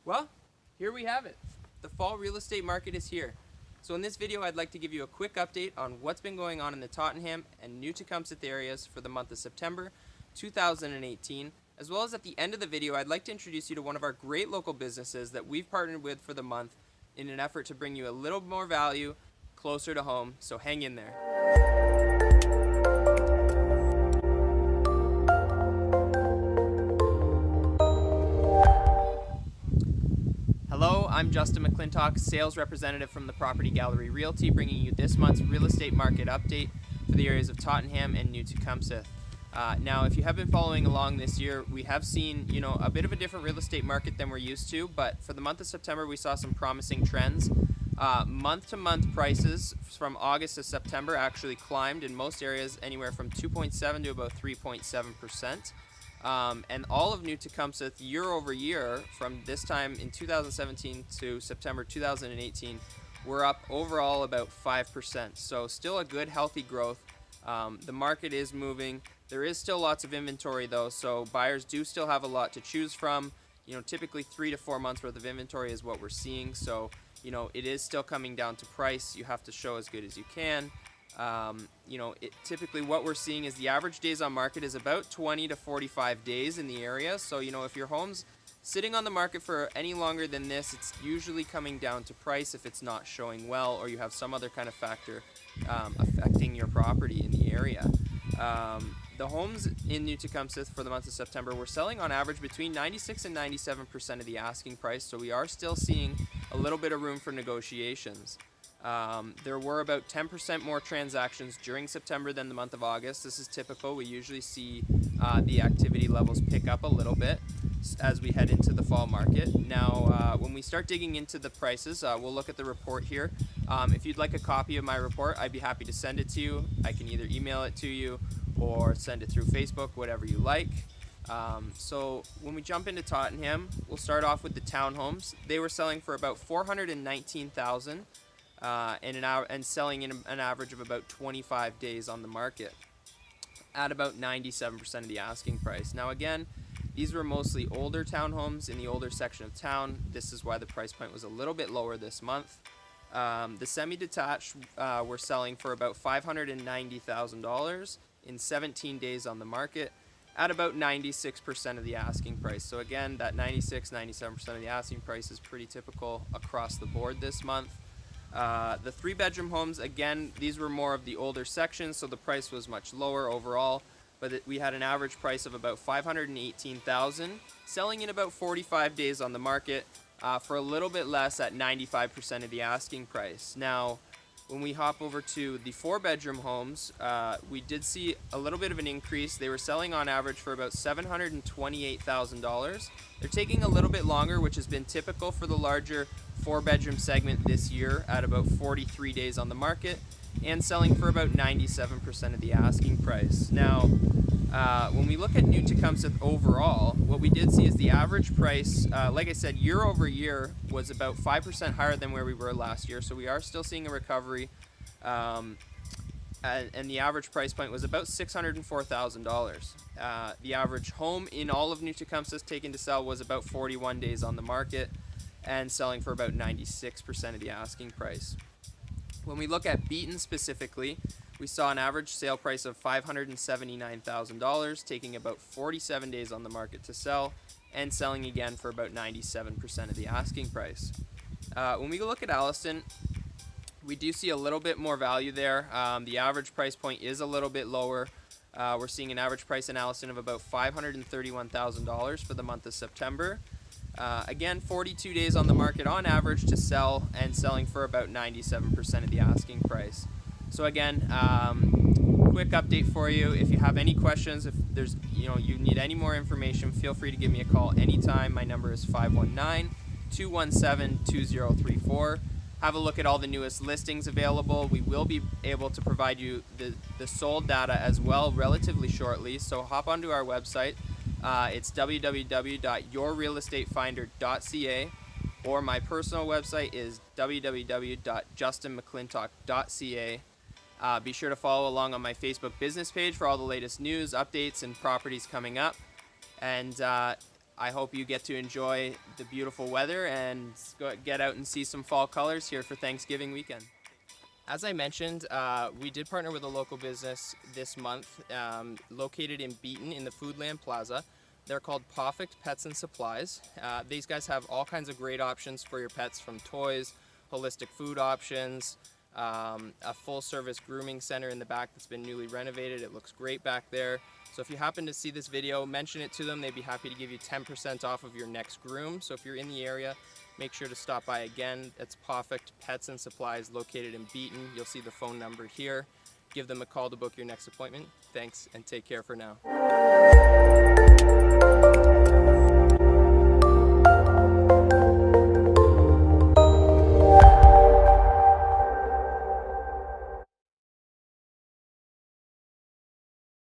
Well, here we have it. The fall real estate market is here. So in this video, I'd like to give you a quick update on what's been going on in the Tottenham and New Tecumseh areas for the month of September 2018, as well as at the end of the video, I'd like to introduce you to one of our great local businesses that we've partnered with for the month in an effort to bring you a little more value closer to home, so hang in there. Hello, I'm Justin McClintock, sales representative from the Property Gallery Realty, bringing you this month's real estate market update for the areas of Tottenham and New Tecumseh. Now, if you have been following along this year, we have seen, a bit of a different real estate market than we're used to, but for the month of September, we saw some promising trends. Month-to-month prices from August to September actually climbed in most areas anywhere from 2.7 to about 3.7%. And all of New Tecumseh year over year from this time in 2017 to September 2018, we're up overall about 5%. So still a good healthy growth. The market is moving. There is still lots of inventory though, so buyers do still have a lot to choose from. Typically 3 to 4 months worth of inventory is what we're seeing. So, it is still coming down to price. You have to show as good as you can. Typically what we're seeing is the average days on market is about 20 to 45 days in the area. So, if your home's sitting on the market for any longer than this, it's usually coming down to price if it's not showing well or you have some other kind of factor affecting your property in the area. The homes in New Tecumseh for the month of September were selling on average between 96 and 97% of the asking price, so we are still seeing a little bit of room for negotiations. There were about 10% more transactions during September than the month of August. This is typical. We usually see the activity levels pick up a little bit as we head into the fall market. Now, when we start digging into the prices, we'll look at the report here. If you'd like a copy of my report, I'd be happy to send it to you. I can either email it to you or send it through Facebook, whatever you like. So when we jump into Tottenham, we'll start off with the townhomes. They were selling for about $419,000 and selling in an average of about 25 days on the market at about 97% of the asking price. Now again, these were mostly older townhomes in the older section of town. This is why the price point was a little bit lower this month. The semi-detached were selling for about $590,000 in 17 days on the market at about 96% of the asking price. So again, that 96-97% of the asking price is pretty typical across the board this month. The 3-bedroom homes, again, these were more of the older sections, so the price was much lower overall, but we had an average price of about $518,000, selling in about 45 days on the market for a little bit less at 95% of the asking price. Now, when we hop over to the 4-bedroom homes, we did see a little bit of an increase. They were selling on average for about $728,000. They're taking a little bit longer, which has been typical for the larger 4-bedroom segment this year at about 43 days on the market and selling for about 97% of the asking price. Now, when we look at New Tecumseh overall, what we did see is the average price, like I said, year over year was about 5% higher than where we were last year. So we are still seeing a recovery. And the average price point was about $604,000. The average home in all of New Tecumseh taken to sell was about 41 days on the market and selling for about 96% of the asking price. When we look at Beaton specifically, we saw an average sale price of $579,000, taking about 47 days on the market to sell and selling again for about 97% of the asking price. When we look at Alliston, we do see a little bit more value there. The average price point is a little bit lower. We're seeing an average price in Alliston of about $531,000 for the month of September. Again, 42 days on the market on average to sell and selling for about 97% of the asking price. So again, quick update for you. If you have any questions, if there's, you need any more information, feel free to give me a call anytime. My number is 519-217-2034. Have a look at all the newest listings available. We will be able to provide you the sold data as well relatively shortly. So hop onto our website. It's www.yourrealestatefinder.ca, or my personal website is www.justinmcclintock.ca. Be sure to follow along on my Facebook business page for all the latest news, updates, and properties coming up. And I hope you get to enjoy the beautiful weather and get out and see some fall colors here for Thanksgiving weekend. As I mentioned, we did partner with a local business this month, located in Beaton in the Foodland Plaza. They're called Pawfect Pets and Supplies. These guys have all kinds of great options for your pets, from toys, holistic food options, a full-service grooming center in the back that's been newly renovated. It looks great back there. So if you happen to see this video, mention it to them. They'd be happy to give you 10% off of your next groom. So if you're in the area, make sure to stop by again. That's Pawfect Pets and Supplies located in Beaton. You'll see the phone number here. Give them a call to book your next appointment. Thanks, and take care for now.